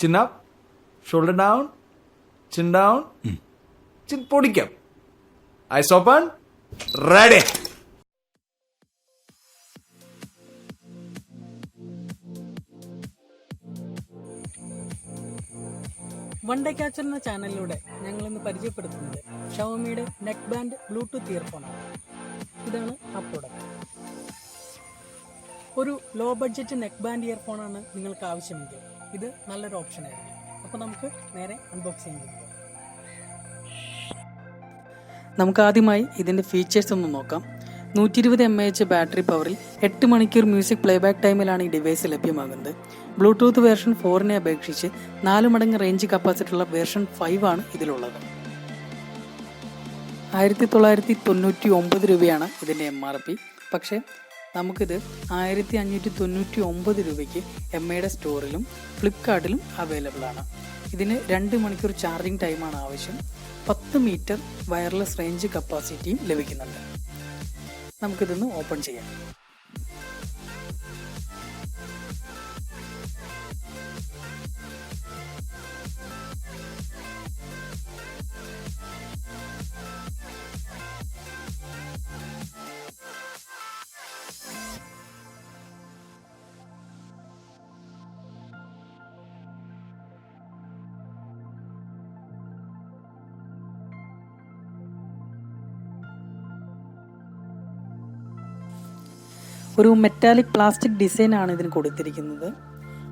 Chin up, shoulder down, chin down, chin പൊടിക്കാം. Eyes open, ready. One day catcher എന്ന ചാനലിലൂടെ ഞങ്ങളിന്ന് പരിചയപ്പെടുത്തുന്നത് ഷവോമിയുടെ neck band Bluetooth ഇയർഫോണാണ്. ഇതാണ് ആ പ്രോഡക്റ്റ്. ഒരു ലോ ബഡ്ജറ്റ് നെക്ക് ബാൻഡ് ഇയർഫോണാണ് നിങ്ങൾക്ക് ആവശ്യമെങ്കിൽ ഇത് നല്ലൊരു ഓപ്ഷനായിരിക്കും. അപ്പോൾ നമുക്ക് നേരെ അൺബോക്സിംഗ് ചെയ്യാം. നമുക്ക് ആദ്യമായി ഇതിൻ്റെ ഫീച്ചേഴ്സ് ഒന്ന് നോക്കാം. 120 mAh ബാറ്ററി പവറിൽ 8 മണിക്കൂർ മ്യൂസിക് പ്ലേബാക്ക് ടൈമിലാണ് ഈ ഡിവൈസ് ലഭ്യമാകുന്നത്. ബ്ലൂടൂത്ത് വേർഷൻ 4നെ അപേക്ഷിച്ച് 4 മടങ്ങ് റേഞ്ച് കപ്പാസിറ്റിയുള്ള വേർഷൻ 5 ആണ് ഇതിലുള്ളത്. 1999 രൂപയാണ് ഇതിൻ്റെ MRP. പക്ഷേ നമുക്കിത് 1599 രൂപയ്ക്ക് എംഐയുടെ സ്റ്റോറിലും ഫ്ലിപ്കാർട്ടിലും അവൈലബിൾ ആണ്. ഇതിന് 2 മണിക്കൂർ ചാർജിങ് ടൈമാണ് ആവശ്യം. 10 മീറ്റർ വയർലെസ് റേഞ്ച് കപ്പാസിറ്റിയും ലഭിക്കുന്നുണ്ട്. നമുക്കിതൊന്ന് ഓപ്പൺ ചെയ്യാം. ഒരു മെറ്റാലിക് പ്ലാസ്റ്റിക് ഡിസൈനാണ് ഇതിന് കൊടുത്തിരിക്കുന്നത്.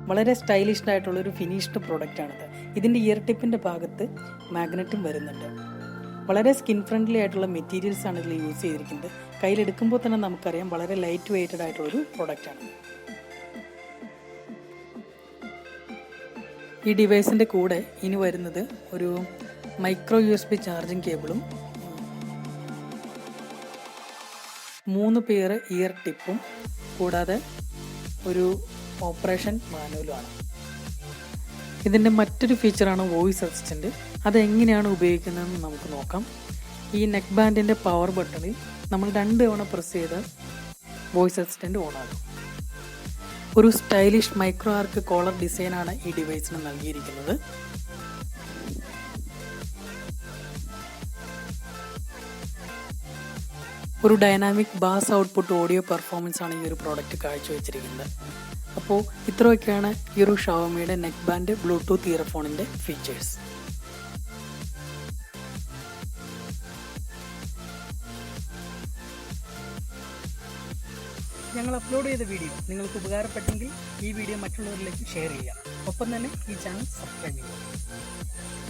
വളരെ സ്റ്റൈലിഷ്ഡ് ആയിട്ടുള്ളൊരു ഫിനിഷ്ഡ് പ്രോഡക്റ്റാണിത്. ഇതിൻ്റെ ഇയർ ടിപ്പിൻ്റെ ഭാഗത്ത് മാഗ്നറ്റും വരുന്നുണ്ട്. വളരെ സ്കിൻ ഫ്രണ്ട്ലി ആയിട്ടുള്ള മെറ്റീരിയൽസ് ആണ് ഇതിൽ യൂസ് ചെയ്തിരിക്കുന്നത്. കയ്യിലെടുക്കുമ്പോൾ തന്നെ നമുക്കറിയാം വളരെ ലൈറ്റ് വെയ്റ്റഡ് ആയിട്ടുള്ളൊരു പ്രോഡക്റ്റാണ്. ഈ ഡിവൈസിൻ്റെ കൂടെ ഇനി വരുന്നത് ഒരു മൈക്രോ USB ചാർജിങ് കേബിളും 3 പെയർ ഇയർ ടിപ്പും കൂടാതെ ഒരു ഓപ്പറേഷൻ മാനുവലുമാണ്. ഇതിൻ്റെ മറ്റൊരു ഫീച്ചറാണ് വോയിസ് അസിസ്റ്റൻറ്റ്. അതെങ്ങനെയാണ് ഉപയോഗിക്കുന്നതെന്ന് നമുക്ക് നോക്കാം. ഈ നെക്ക് ബാൻഡിൻ്റെ പവർ ബട്ടണിൽ നമ്മൾ 2 തവണ പ്രസ് ചെയ്താൽ വോയിസ് അസിസ്റ്റൻറ്റ് ഓണാകും. ഒരു സ്റ്റൈലിഷ് മൈക്രോ ആർക്ക് കോളർ ഡിസൈനാണ് ഈ ഡിവൈസിന് നൽകിയിരിക്കുന്നത്. ഒരു dynamic bass output audio performance ആണ് ഈ ഒരു പ്രോഡക്റ്റ് കാഴ്ചവെച്ചിരിക്കുന്നത്. അപ്പോൾ ഇത്രയൊക്കെയാണ് ഈ ഒരു ഷവോമിയുടെ നെക്ക് ബാൻഡ് ബ്ലൂടൂത്ത് ഇയർഫോണിൻ്റെ ഫീച്ചേഴ്സ്. ഞങ്ങൾ അപ്ലോഡ് ചെയ്ത വീഡിയോ നിങ്ങൾക്ക് ഉപകാരപ്പെട്ടെങ്കിൽ ഈ വീഡിയോ മറ്റുള്ളവരിലേക്ക് ഷെയർ ചെയ്യാം. ഒപ്പം തന്നെ ഈ ചാനൽ സബ്സ്ക്രൈബ് ചെയ്യുക.